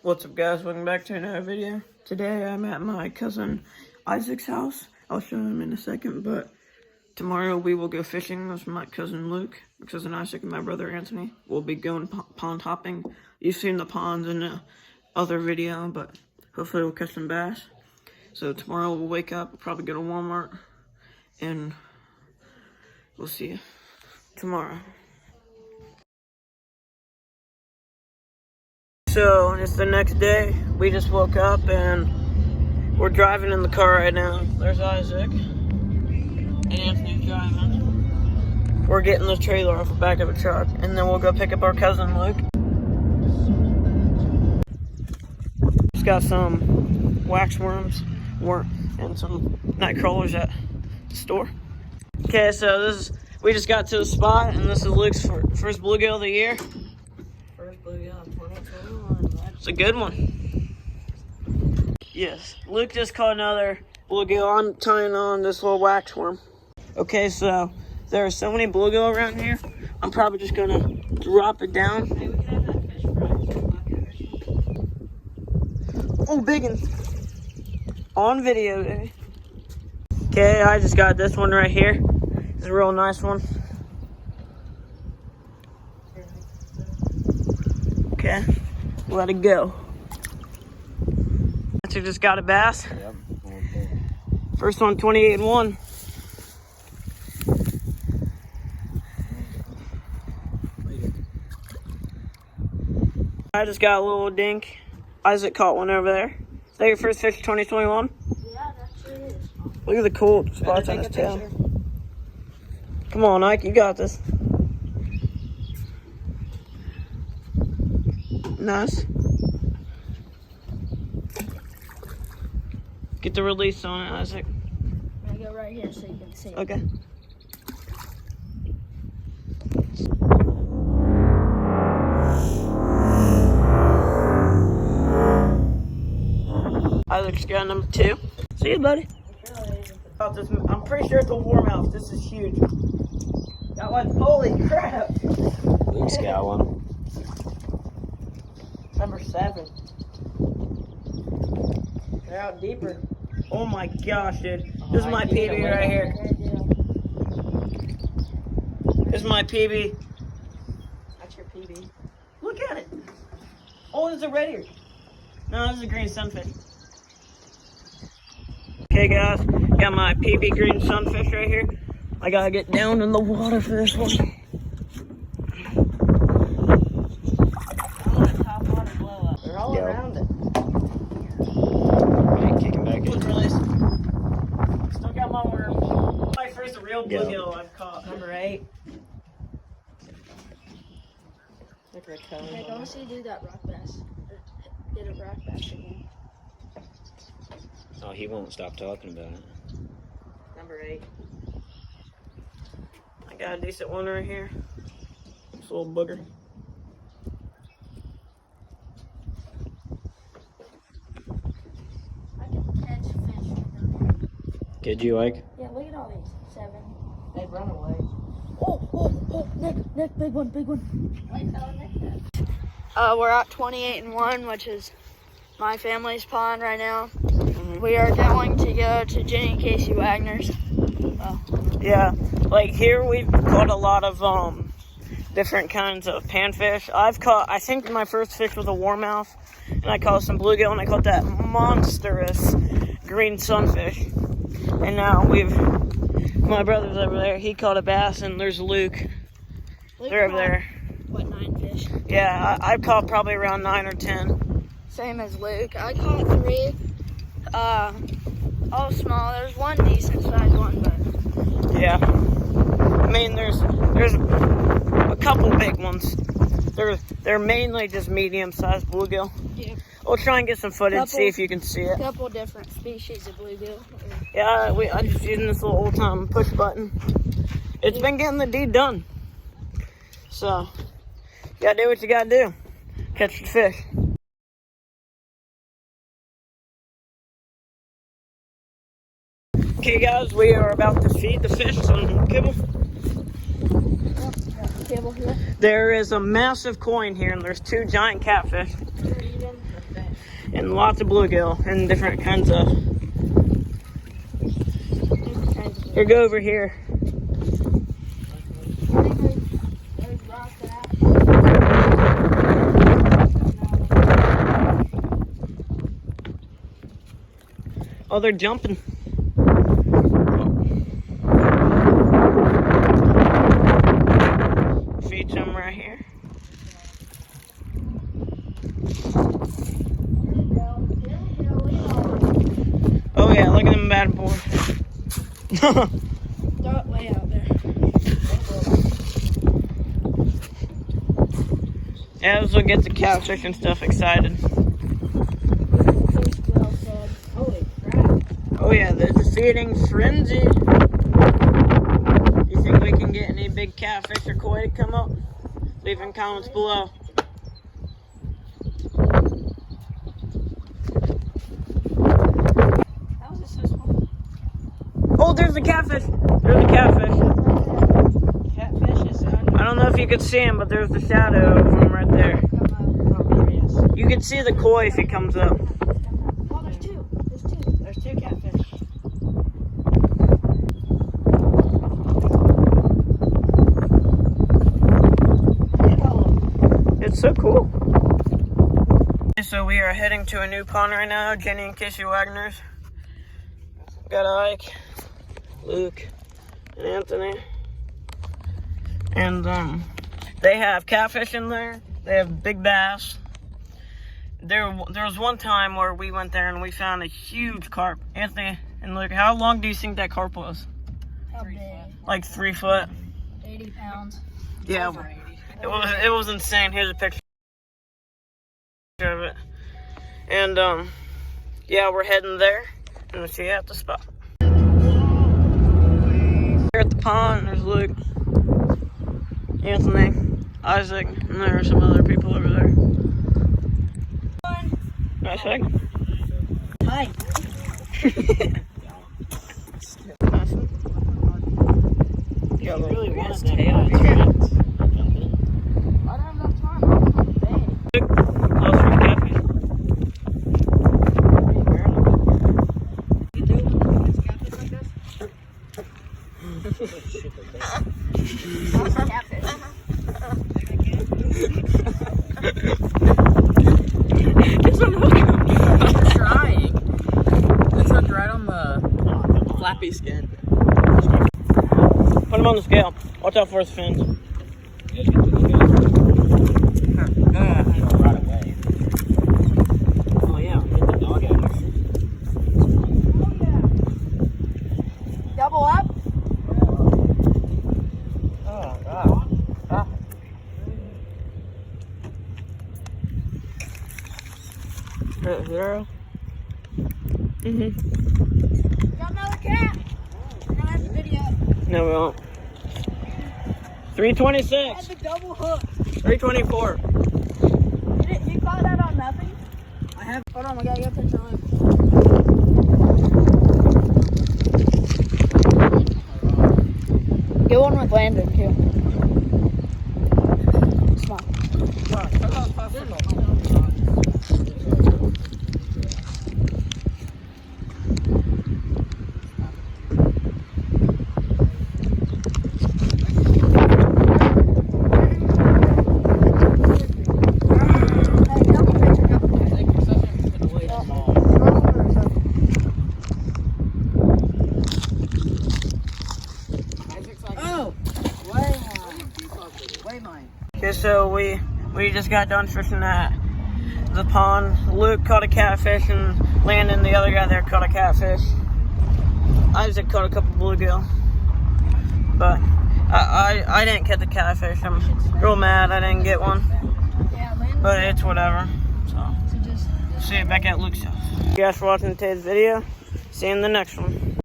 What's up, guys? Welcome back to another video. Today I'm at my cousin Isaac's house. I'll show him in a second, but tomorrow we will go fishing with my cousin Luke, my cousin Isaac, and my brother Anthony. We'll be going pond hopping. You've seen the ponds in the other video, but hopefully we'll catch some bass. So tomorrow we'll wake up, probably go to Walmart, and we'll see you tomorrow. So it's the next day. We just woke up and we're driving in the car right now. There's Isaac and Anthony's driving. We're getting the trailer off the back of a truck, and then we'll go pick up our cousin Luke. Just got some wax worms and some night crawlers at the store. Okay, so we just got to the spot, and this is Luke's first bluegill of the year. First bluegill of 2021. It's a good one. Yes, Luke just caught another bluegill. I'm tying on this little wax worm. Okay, so there are so many bluegill around here. I'm probably just gonna drop it down. Hey, we can have that fish fry. Oh, big one. On video, baby. Okay, I just got this one right here. It's a real nice one. Okay, let it go. You just got a bass. Yep. First one, 28-1. I just got a little dink. Isaac caught one over there. Is that your first fish of 2021? Yeah, that sure is. Look at the cool spots on his tail. Come on, Ike, you got this. Nice. Get the release on it, Isaac. I'm gonna go right here so you can see. Okay. Isaac's got number 2. See you, buddy. I'm pretty sure it's a warmouth. This is huge. Got one. Holy crap. Luke's got one. Number 7. They're out deeper. Oh my gosh, dude. This is my PB right here. This is my PB. That's your PB. Look at it. Oh, there's a red ear. No, this is a green sunfish. Okay, guys. Got my PB green sunfish right here. I gotta get down in the water for this one. They're all around it. Still got my worm. My first real bluegill I've caught. Number 8. Hey, go see do that rock bass. Get a rock bass again. Oh, he won't stop talking about it. Number 8. I got a decent one right here. This little booger. Did you, Ike? Yeah, look at all these. 7. They've run away. Oh, Nick, big one. We're at 28-1, which is my family's pond right now. We are going to go to Jenny and Casey Wagner's. Yeah, like here we've caught a lot of different kinds of panfish. I think my first fish was a warmouth, and I caught some bluegill, and I caught that monstrous green sunfish. And now my brother's over there, he caught a bass, and there's Luke. They're over there. What, 9 fish? Yeah, I caught probably around 9 or 10. Same as Luke. I caught 3. All small. There's one decent sized one, but yeah. I mean, there's a couple big ones. They're mainly just medium-sized bluegill. yeah, We'll try and get some footage, see if you can see a it. couple different species of bluegill. Yeah, I'm just using this little old-time push button. It's been getting the deed done. So, you gotta do what you gotta do. Catch the fish. Okay, guys, we are about to feed the fish some kibble. Kibble here. There is a massive coin here, and there's 2 giant catfish. They're eating. and lots of bluegill and different kinds of. Here, go over here. Oh, they're jumping. Feed some right here. Oh yeah, look at them bad boys. Throw it way out there. Yeah, this will get the catfish and stuff excited. Holy crap. Oh yeah, there's a feeding frenzy. You think we can get any big catfish or koi to come up? Leave in comments below. How is this so small? Oh, there's a catfish. There's a catfish. Catfish is on. I don't know if you could see him, but there's the shadow of him right there. You can see the koi if he comes up. Oh, there's two. There's two catfish. It's so cool. So we are heading to a new pond right now, Jenny and Casey Wagner's. Got Ike, Luke, and Anthony. And they have catfish in there. They have big bass. There was one time where we went there and we found a huge carp. Anthony and Luke, how long do you think that carp was? How big? Like 3 foot. 80 pounds. Yeah, it was insane. Here's a picture of it. And yeah, we're heading there, and we'll see you at the spot. Here at the pond, there's Luke, Anthony, Isaac, and there are some other people over there. Nice egg. Hi. Yeah, really wants I don't have enough time. I'm on the bay. Close for catfish. You do? It's catfish like this? Catfish. It's on hook. I'm trying. This one's right on the flappy skin. Put him on the scale. Watch out for his fins. Oh yeah, get the dog out of here. Double up? Oh god. Ah. Zero. Got another cat. We're gonna have to video. No, we won't. 326. That's a double hook. 324. You caught that on nothing? I have. Hold on, I gotta get a picture of it. Get one with Landon too. Small. Okay, so we just got done fishing at the pond. Luke caught a catfish and Landon, the other guy there, caught a catfish. Isaac caught a couple bluegill. But I didn't catch the catfish. I'm real mad I didn't get one. But it's whatever. So see you back at Luke's house. Thank you guys for watching today's video. See you in the next one.